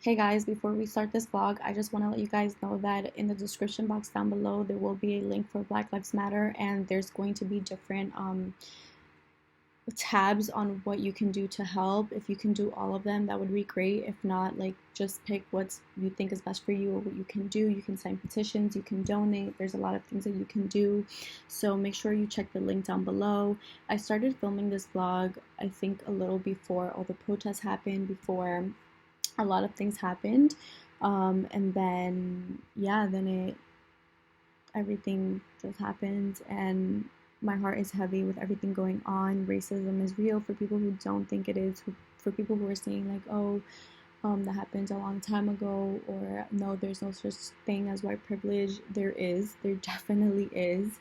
Hey guys, before we start this vlog, I just want to let you guys know that in the description box down below, there will be a link for Black Lives Matter, and there's going to be different tabs on what you can do to help. If you can do all of them, that would be great. If not, like, just pick what you think is best for you or what you can do. You can sign petitions, you can donate. There's a lot of things that you can do. So make sure you check the link down below. I started filming this vlog, I think, a little before all the protests happened, before a lot of things happened, and then everything just happened, and my heart is heavy with everything going on. Racism is real for people who don't think it is, for people who are saying like, oh, that happened a long time ago, or no, there's no such thing as white privilege. There definitely is,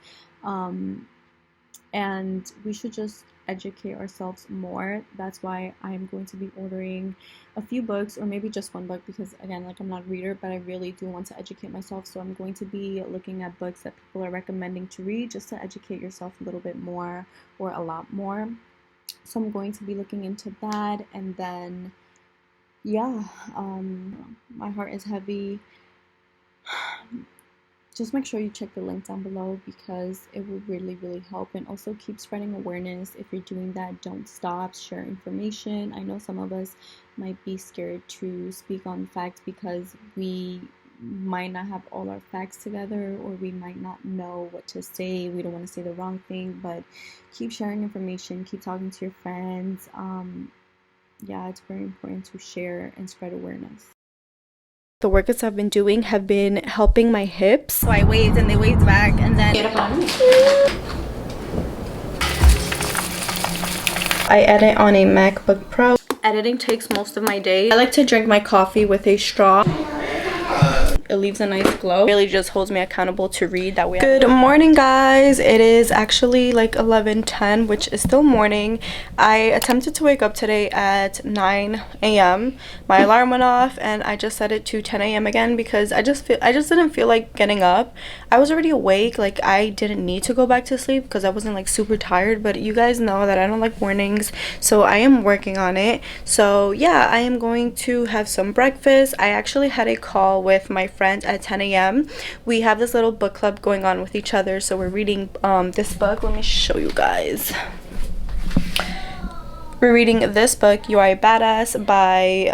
and we should just educate ourselves more. That's why I'm going to be ordering a few books, or maybe just one book, because again, like, I'm not a reader, but I really do want to educate myself. So I'm going to be looking at books that people are recommending to read, just to educate yourself a little bit more, or a lot more. So I'm going to be looking into that, and then my heart is heavy. Just make sure you check the link down below, because it will really help. And also keep spreading awareness. If you're doing that, don't stop. Share information. I know some of us might be scared to speak on facts because we might not have all our facts together, or we might not know what to say. We don't want to say the wrong thing, but keep sharing information, keep talking to your friends. It's very important to share and spread awareness. The workouts I've been doing have been helping my hips. So I waved and they waved back, and then I edit on a MacBook Pro. Editing takes most of my day. I like to drink my coffee with a straw. It leaves a nice glow. It really just holds me accountable to read that way. Good morning, guys. It is actually like 11:10, which is still morning. I attempted to wake up today at 9 a.m. My alarm went off, and I just set it to 10 a.m. again because I just didn't feel like getting up. I was already awake. Like, I didn't need to go back to sleep because I wasn't like super tired, but you guys know that I don't like mornings, so I am working on it. So yeah, I am going to have some breakfast. I actually had a call with my friend at 10 a.m. We have this little book club going on with each other, so we're reading this book. Let me show you guys. We're reading this book, You Are a Badass, by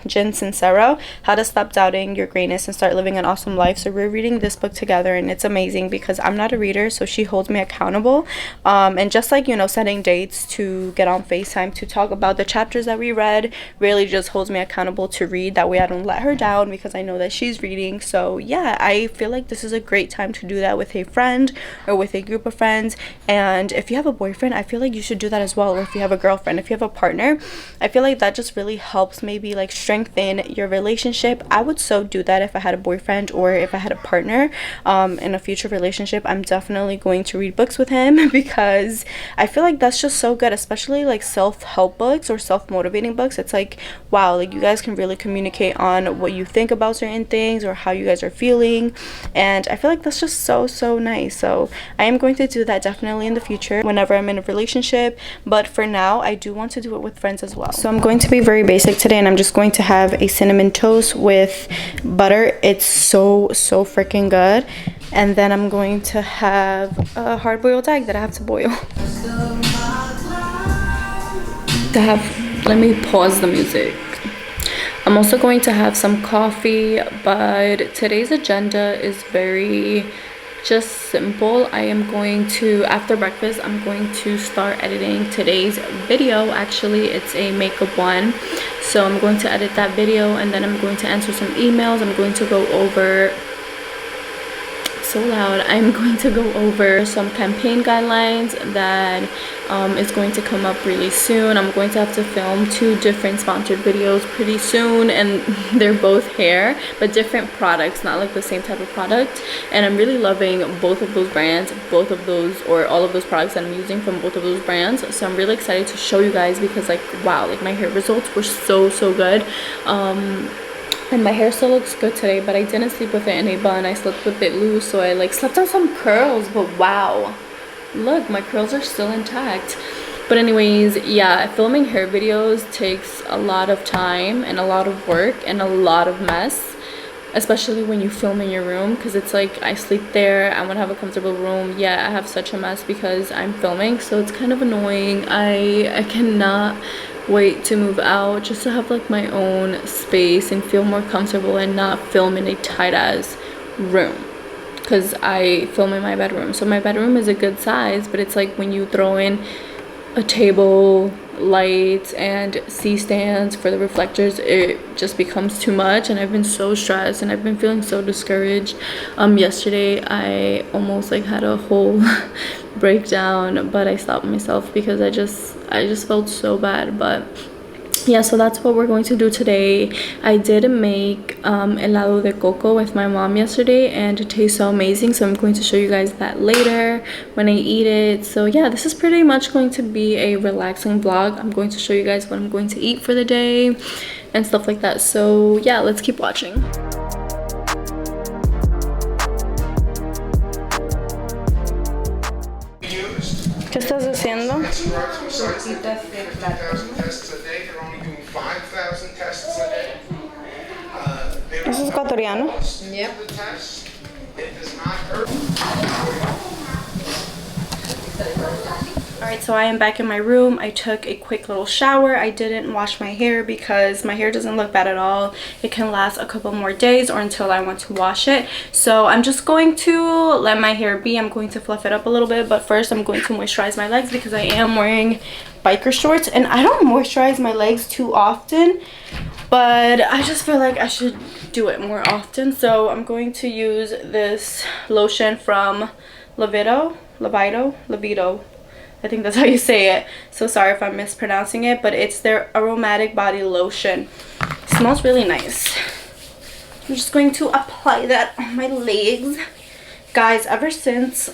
Jen Sincero, How to Stop Doubting Your Greatness and Start Living an Awesome Life. So we're reading this book together, and it's amazing because I'm not a reader, so she holds me accountable. And just like, you know, setting dates to get on FaceTime to talk about the chapters that we read, really just holds me accountable to read. That way I don't let her down because I know that she's reading. So yeah, I feel like this is a great time to do that with a friend or with a group of friends. And if you have a boyfriend, I feel like you should do that as well. Or if you have a girlfriend, if you have a partner, I feel like that just really helps maybe like strengthen your relationship. I would so do that if I had a boyfriend or if I had a partner in a future relationship. I'm definitely going to read books with him because I feel like that's just so good, especially like self-help books or self-motivating books. It's like, wow, like you guys can really communicate on what you think about certain things or how you guys are feeling, and I feel like that's just so nice. So I am going to do that definitely in the future whenever I'm in a relationship, but for now I do want to do it with friends as well. So I'm going to be very basic today, and I'm just going to have a cinnamon toast with butter. It's so freaking good. And then I'm going to have a hard-boiled egg that I have to boil. Let me pause the music. I'm also going to have some coffee, but today's agenda is very just simple. I am going to, after breakfast, I'm going to start editing today's video. Actually, it's a makeup one, so I'm going to edit that video, and then I'm going to answer some emails. I'm going to go over I'm going to go over some campaign guidelines that is going to come up really soon. I'm going to have to film 2 different sponsored videos pretty soon, and they're both hair but different products, not like the same type of product. And I'm really loving both of those brands, or all of those products that I'm using from both of those brands. So I'm really excited to show you guys because, like, wow, like my hair results were so good. And my hair still looks good today, but I didn't sleep with it in a bun. I slept with it loose, so I like slept on some curls. But wow, look, my curls are still intact. But anyways, yeah, filming hair videos takes a lot of time and a lot of work and a lot of mess, especially when you film in your room, because it's like I sleep there, I want to have a comfortable room. Yeah, I have such a mess because I'm filming, so it's kind of annoying. I cannot wait to move out just to have like my own space and feel more comfortable and not film in a tight ass room, because I film in my bedroom. So my bedroom is a good size, but it's like when you throw in a table, lights, and C-stands for the reflectors, it just becomes too much, and I've been so stressed and I've been feeling so discouraged. Yesterday I almost like had a whole breakdown, but I stopped myself because I just felt so bad. But yeah, so that's what we're going to do today. I did make helado de coco with my mom yesterday, and it tastes so amazing, so I'm going to show you guys that later when I eat it. So yeah, this is pretty much going to be a relaxing vlog. I'm going to show you guys what I'm going to eat for the day and stuff like that. So yeah, let's keep watching. ¿Qué estás haciendo? ¿Eso es ecuatoriano? Yep. Alright, so I am back in my room. I took a quick little shower. I didn't wash my hair because my hair doesn't look bad at all. It can last a couple more days or until I want to wash it. So I'm just going to let my hair be. I'm going to fluff it up a little bit, but first I'm going to moisturize my legs because I am wearing biker shorts, and I don't moisturize my legs too often, but I just feel like I should do it more often. So I'm going to use this lotion from Libido. I think that's how you say it. So sorry if I'm mispronouncing it, but it's their aromatic body lotion. It smells really nice. I'm just going to apply that on my legs. Guys, ever since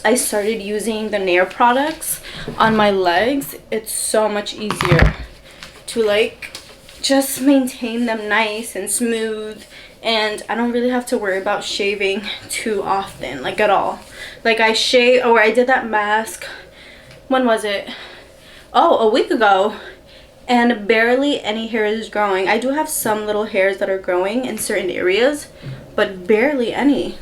I started using the Nair products on my legs, it's so much easier to like just maintain them nice and smooth, and I don't really have to worry about shaving too often, like at all. Like I shave, or I did that mask, when was it? Oh, a week ago, and barely any hair is growing. I do have some little hairs that are growing in certain areas, but barely any.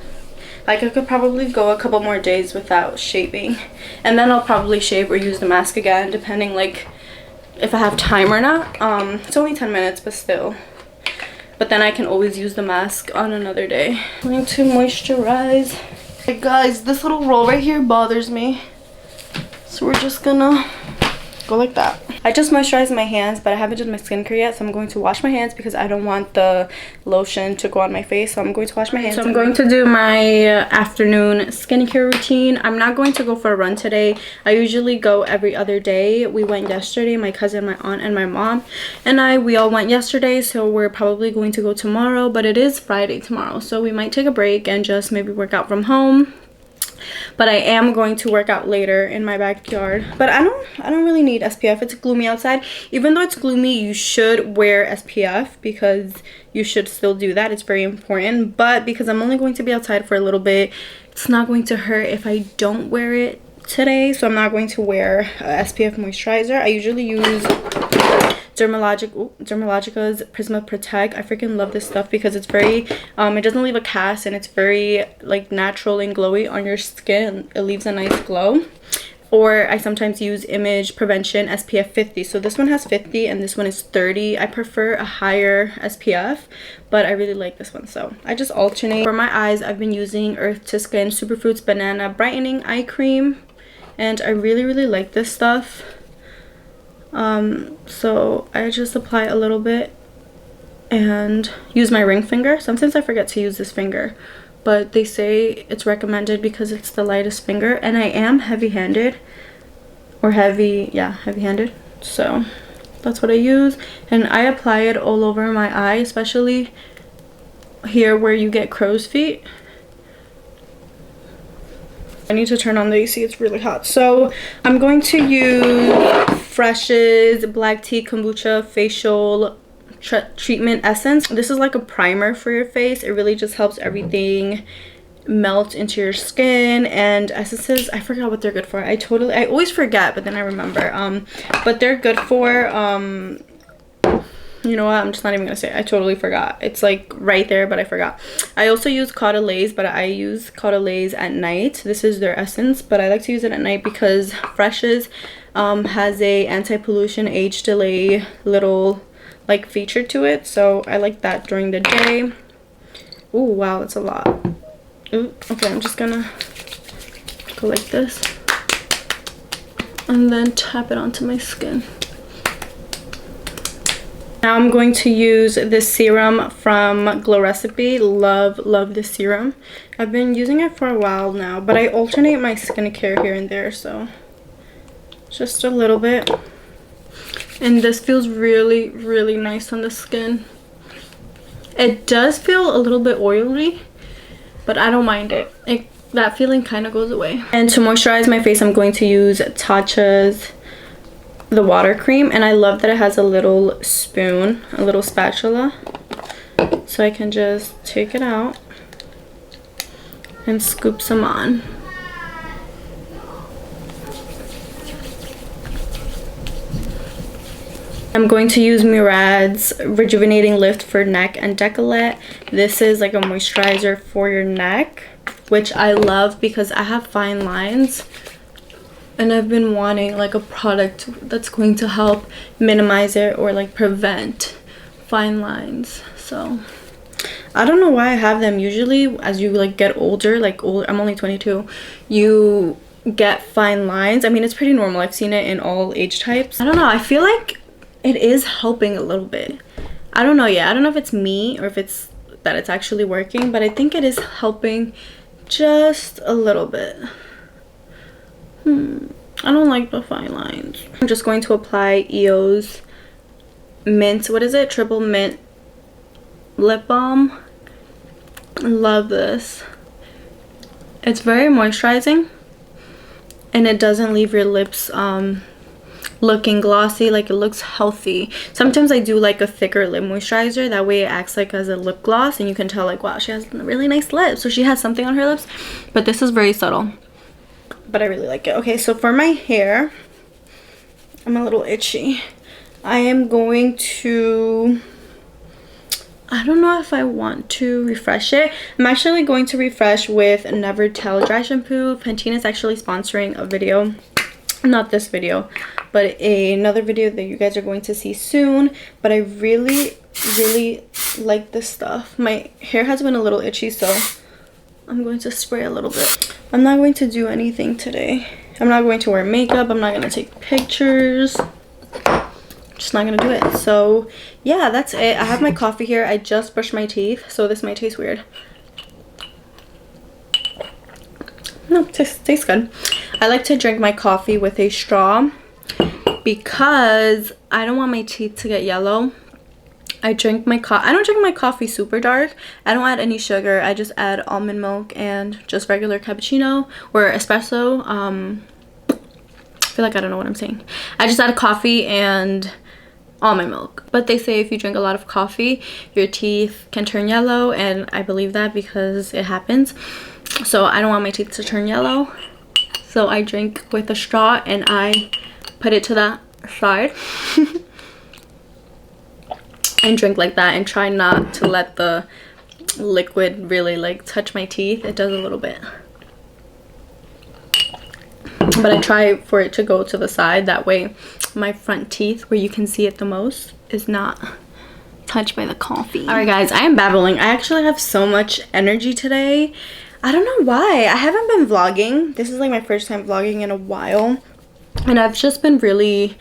Like I could probably go a couple more days without shaving, and then I'll probably shave or use the mask again, depending like if I have time or not. It's only 10 minutes, but still. But then I can always use the mask on another day. I'm going to moisturize. Hey guys, this little roll right here bothers me, so we're just gonna go like that. I just moisturized my hands, but I haven't done my skincare yet, so I'm going to wash my hands because I don't want the lotion to go on my face. So I'm going to wash my hands. So I'm going to do my afternoon skincare routine. I'm not going to go for a run today. I usually go every other day. We went yesterday, my cousin, my aunt, and my mom and we all went yesterday, so we're probably going to go tomorrow, but it is Friday tomorrow, so we might take a break and just maybe work out from home. But I am going to work out later in my backyard. But I don't really need SPF. It's gloomy outside. Even though it's gloomy, you should wear SPF because you should still do that. It's very important. But because I'm only going to be outside for a little bit, it's not going to hurt if I don't wear it today. So I'm not going to wear SPF moisturizer. I usually use Dermalogica's Prisma Protect. I freaking love this stuff because it's very it doesn't leave a cast, and it's very like natural and glowy on your skin. It leaves a nice glow. Or I sometimes use Image Prevention SPF 50. So this one has 50 and this one is 30. I prefer a higher SPF, but I really like this one, so I just alternate. For my eyes, I've been using Earth to Skin Superfruits Banana Brightening Eye Cream, and I really like this stuff. So I just apply a little bit and use my ring finger. Sometimes I forget to use this finger, but they say it's recommended because it's the lightest finger, and I am heavy-handed, or heavy-handed, so that's what I use. And I apply it all over my eye, especially here where you get crow's feet. I need to turn on the AC, it's really hot. So I'm going to use Fresh's Black Tea Kombucha Facial Treatment Essence. This is like a primer for your face. It really just helps everything melt into your skin. And essences, I forgot what they're good for. I always forget, but then I remember. But they're good for you know what, I'm just not even gonna say it. I totally forgot. It's like right there, but I forgot. I also use Caudalie, but I use Caudalie at night. This is their essence, but I like to use it at night because Fresh's has a anti-pollution age delay little like feature to it, so I like that during the day. Oh wow, that's a lot. Ooh, okay, I'm just gonna go like this and then tap it onto my skin. Now I'm going to use this serum from Glow Recipe. Love this serum. I've been using it for a while now, but I alternate my skincare here and there, so just a little bit. And this feels really, really nice on the skin. It does feel a little bit oily, but I don't mind it. That feeling kind of goes away. And to moisturize my face, I'm going to use Tatcha's the water cream, and I love that it has a little spoon, a little spatula, so I can just take it out and scoop some on. I'm going to use Murad's Rejuvenating Lift for neck and décolleté. This is like a moisturizer for your neck, which I love because I have fine lines. And I've been wanting like a product that's going to help minimize it or like prevent fine lines. So I don't know why I have them. Usually as you like get older, I'm only 22, you get fine lines. I mean, it's pretty normal. I've seen it in all age types. I don't know. I feel like it is helping a little bit. I don't know yet. I don't know if it's me or if it's that it's actually working, but I think it is helping just a little bit. I don't like the fine lines. I'm just going to apply EO's mint, what is it? Triple mint lip balm. Love this. It's very moisturizing and it doesn't leave your lips looking glossy. Like, it looks healthy. Sometimes I do like a thicker lip moisturizer, that way it acts like as a lip gloss and you can tell like, wow, she has really nice lips, so she has something on her lips. But this is very subtle, but I really like it. Okay, so for my hair, I'm a little itchy. I am going to, I don't know if I want to refresh it. I'm actually going to refresh with Never Tell dry shampoo. Pantene is actually sponsoring a video, not this video, but another video that you guys are going to see soon. But I really like this stuff. My hair has been a little itchy, so I'm going to spray a little bit. I'm not going to do anything today. I'm not going to wear makeup. I'm not going to take pictures. Just not going to do it. So yeah, that's it. I have my coffee here. I just brushed my teeth, so this might taste weird. No, tastes good. I like to drink my coffee with a straw because I don't want my teeth to get yellow. I don't drink my coffee super dark. I don't add any sugar. I just add almond milk and just regular cappuccino or espresso. I feel like I don't know what I'm saying. I just add coffee and almond milk. But they say if you drink a lot of coffee, your teeth can turn yellow, and I believe that because it happens. So I don't want my teeth to turn yellow. So I drink with a straw and I put it to that side. And drink like that, and try not to let the liquid really like touch my teeth. It does a little bit, but I try for it to go to the side, that way my front teeth, where you can see it the most, is not touched by the coffee. All right guys, I am babbling. I actually have so much energy today. I don't know why. I haven't been vlogging. This is like my first time vlogging in a while, and I've just been really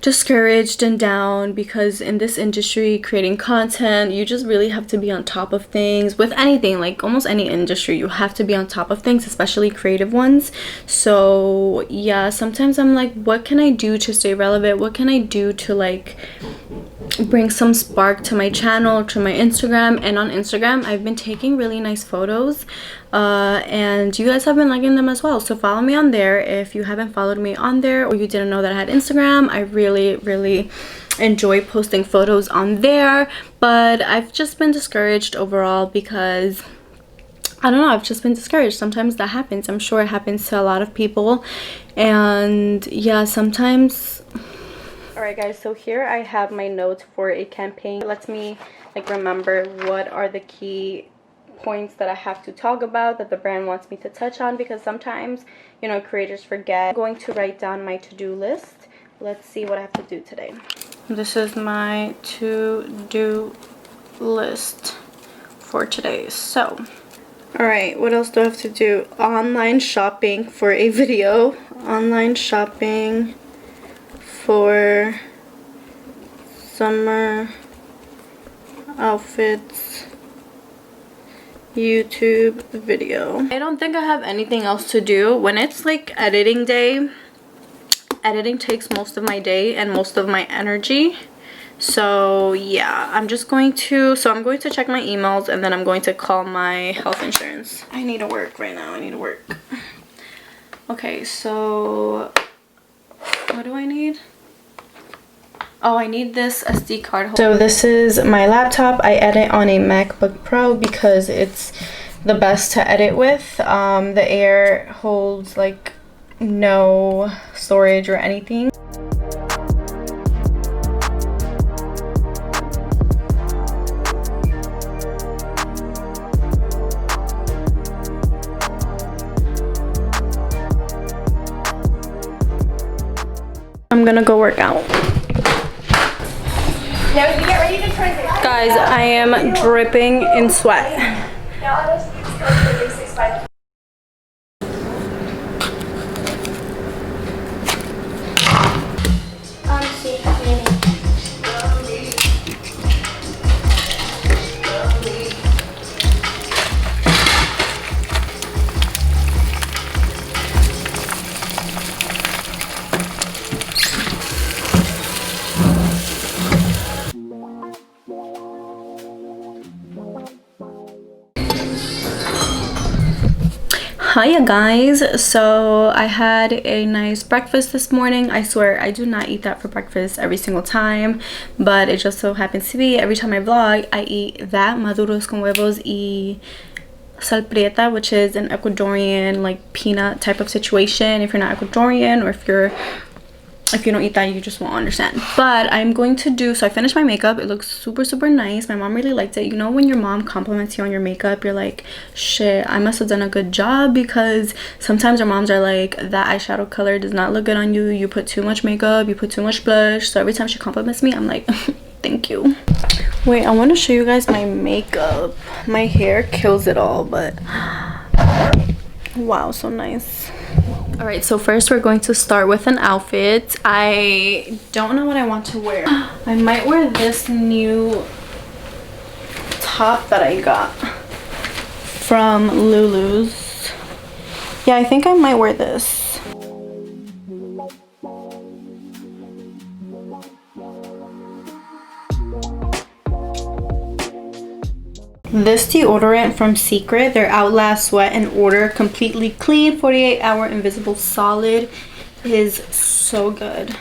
discouraged and down because in this industry, creating content, you just really have to be on top of things. With anything, like almost any industry, you have to be on top of things, especially creative ones. So yeah, sometimes I'm like, what can I do to stay relevant? What can I do to like bring some spark to my channel, to my Instagram? And on Instagram, I've been taking really nice photos, and you guys have been liking them as well. So follow me on there if you haven't followed me on there, or you didn't know that I had Instagram. I really enjoy posting photos on there, but I've just been discouraged overall because I don't know, I've just been discouraged. Sometimes that happens. I'm sure it happens to a lot of people. And yeah, sometimes. Alright guys, so here I have my notes for a campaign. It lets me like remember what are the key points that I have to talk about, that the brand wants me to touch on, because sometimes, you know, creators forget. I'm going to write down my to-do list. Let's see what I have to do today. This is my to-do list for today. So alright, what else do I have to do? Online shopping for a video. Online shopping for summer outfits. YouTube video. I don't think I have anything else to do. When it's like editing day, editing takes most of my day and most of my energy. So yeah, I'm going to check my emails, and then I'm going to call my health insurance. I need to work right now. I need to work. Okay, so what do I need? Oh, I need this SD card. So this is my laptop. I edit on a MacBook Pro because it's the best to edit with. The Air holds like no storage or anything. I'm gonna go work out. Guys, I am dripping in sweat. Hiya guys, so I had a nice breakfast this morning. I swear I do not eat that for breakfast every single time, but it just so happens to be every time I vlog I eat that, maduros con huevos y sal prieta, which is an Ecuadorian like peanut type of situation. If you're not Ecuadorian, or if you don't eat that, you just won't understand. But I'm going to do, so I finished my makeup. It looks super nice. My mom really liked it. You know when your mom compliments you on your makeup, you're like, shit, I must have done a good job, because sometimes our moms are like, that eyeshadow color does not look good on you, you put too much makeup, you put too much blush. So every time she compliments me, I'm like, thank you. Wait, I want to show you guys my makeup. My hair kills it all, but wow, so nice. All right, so first we're going to start with an outfit. I don't know what I want to wear. I might wear this new top that I got from Lulu's. Yeah, I think I might wear this. This deodorant from Secret, their Outlast Sweat and Odor Completely Clean 48-hour Invisible Solid, is so good.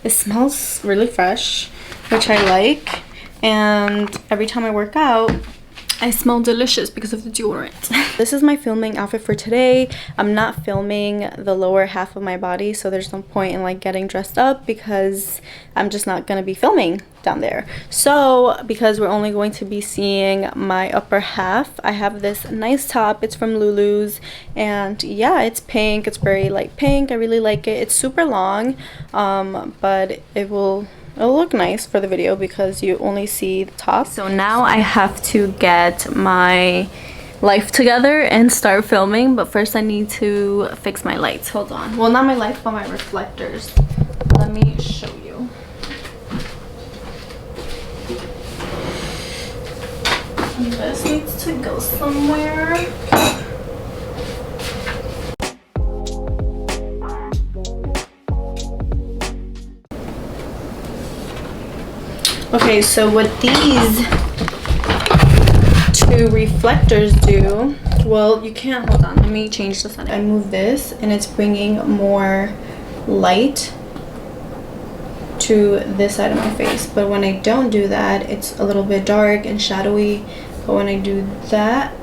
It smells really fresh, which I like, and every time I work out I smell delicious because of the deodorant. This is my filming outfit for today. I'm not filming the lower half of my body, so there's no point in like getting dressed up because I'm just not gonna be filming down there. So because we're only going to be seeing my upper half, I have this nice top. It's from Lulu's, and yeah, it's pink. It's very light pink. I really like it. It's super long, but it'll look nice for the video because you only see the top. So now I have to get my life together and start filming, but first I need to fix my lights. Hold on. Well, not my lights, but my reflectors. Let me show you. This needs to go somewhere. Okay, so what these two reflectors do, well, you can't, hold on, let me change the setting. I move this and it's bringing more light to this side of my face, but when I don't do that, it's a little bit dark and shadowy. But when I do that,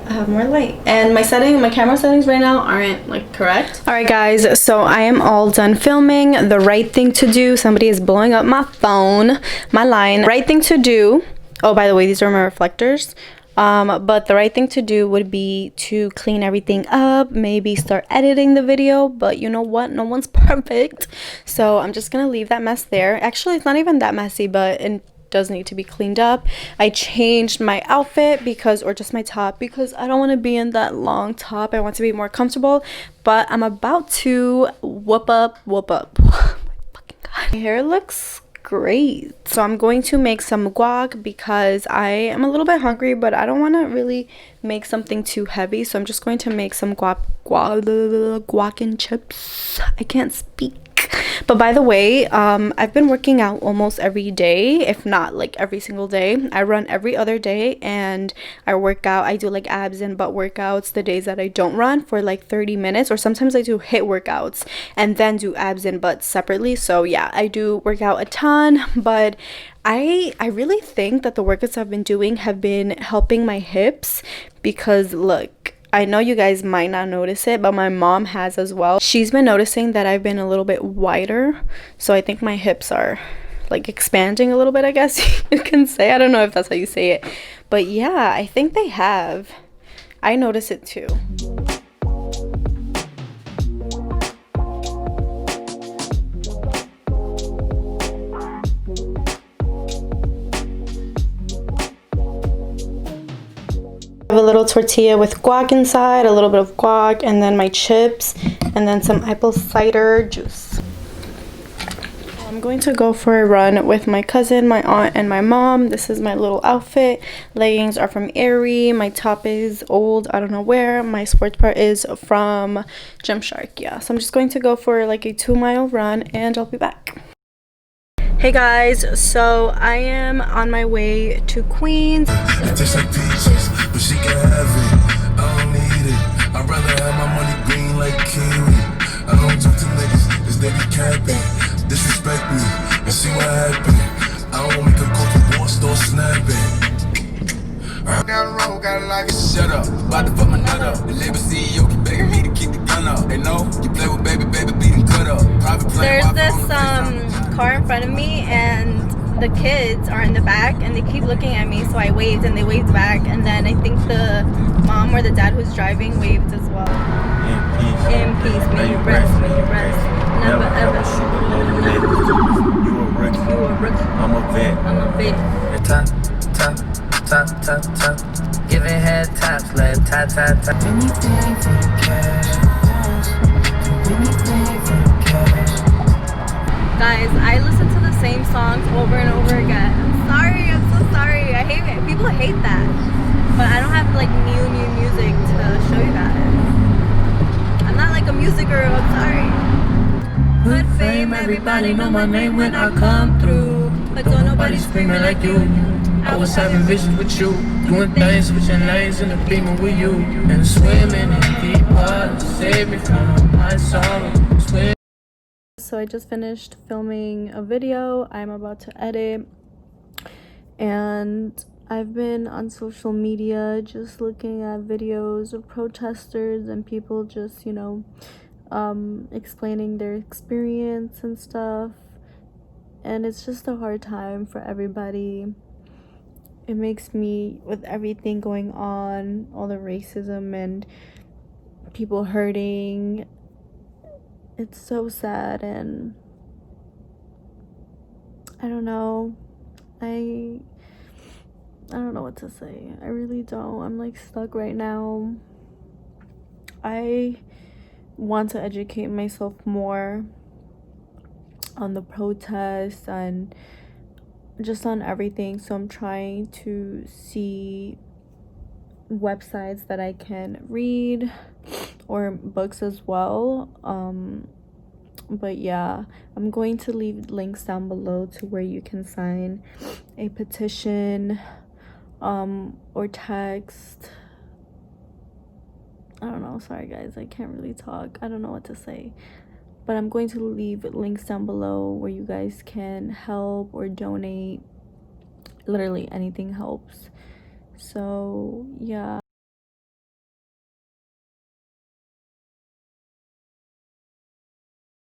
I have more light. And my camera settings right now aren't like correct. All right guys, so I am all done filming. The right thing to do, somebody is blowing up my phone, my line. Right thing to do, oh by the way, these are my reflectors. But the right thing to do would be to clean everything up, maybe start editing the video, but you know what, no one's perfect, so I'm just gonna leave that mess there. Actually, it's not even that messy, but it does need to be cleaned up. I changed my outfit because, or just my top, because I don't want to be in that long top. I want to be more comfortable, but I'm about to whoop up. Oh my fucking god, my hair looks great. So I'm going to make some guac because I am a little bit hungry, but I don't want to really make something too heavy, so I'm just going to make some guac and chips. I can't speak. But by the way, I've been working out almost every day, if not like every single day. I run every other day, and I work out. I do like abs and butt workouts the days that I don't run for like 30 minutes, or sometimes I do HIIT workouts and then do abs and butts separately. So yeah, I do work out a ton, but I really think that the workouts I've been doing have been helping my hips, because look, I know you guys might not notice it, but my mom has as well. She's been noticing that I've been a little bit wider, so I think my hips are like expanding a little bit, I guess you can say. I don't know if that's how you say it, but yeah, I think they have. I notice it too. I have a little tortilla with guac inside, a little bit of guac, and then my chips, and then some apple cider juice. I'm going to go for a run with my cousin, my aunt, and my mom. This is my little outfit. Leggings are from Aerie. My top is old, I don't know where. My sports bra is from Gymshark. Yeah, so I'm just going to go for like a 2-mile run, and I'll be back. Hey guys, so I am on my way to Queens. It tastes like peaches, but she can have it. I don't need it. I'd rather have my money green like kiwi. I don't talk to niggas, cause they be capping. Disrespect me and see what happen. I don't make a call for war, store snapping. Down the road, gotta like it. Shut up, about to fuck my nut up. The label CEO keep begging me to keep the gun up. They know you play with baby, beating cut up. Private plane. There's this car in front of me, and the kids are in the back, and they keep looking at me, so I waved, and they waved back, and then I think the mom or the dad who's driving waved as well. In peace, may you rest, never ever shoot. You a rookie, I'm a vet. Top. Giving head taps, let tap. Anything for the cash. Anything for the cash. Guys, I listen to the same songs over and over again. I'm so sorry. I hate it. People hate that. But I don't have like new music to show you guys. I'm not like a music girl, I'm sorry. Good fame, everybody know my name when I come through. But don't nobody screaming like you. I was having visions with you, doing things, switching lanes in the beamer with you, and swimming in deep water, save me from my sorrow. So I just finished filming a video. I'm about to edit, and I've been on social media just looking at videos of protesters and people just, you know, explaining their experience and stuff, and it's just a hard time for everybody. It makes me, with everything going on, all the racism and people hurting, it's so sad, and I don't know. I don't know what to say. I really don't. I'm like stuck right now. I want to educate myself more on the protests and just on everything, so I'm trying to see websites that I can read, or books as well. But yeah, I'm going to leave links down below to where you can sign a petition, or text. I don't know, sorry guys, I can't really talk. I don't know what to say, but I'm going to leave links down below where you guys can help or donate. Literally anything helps. So yeah.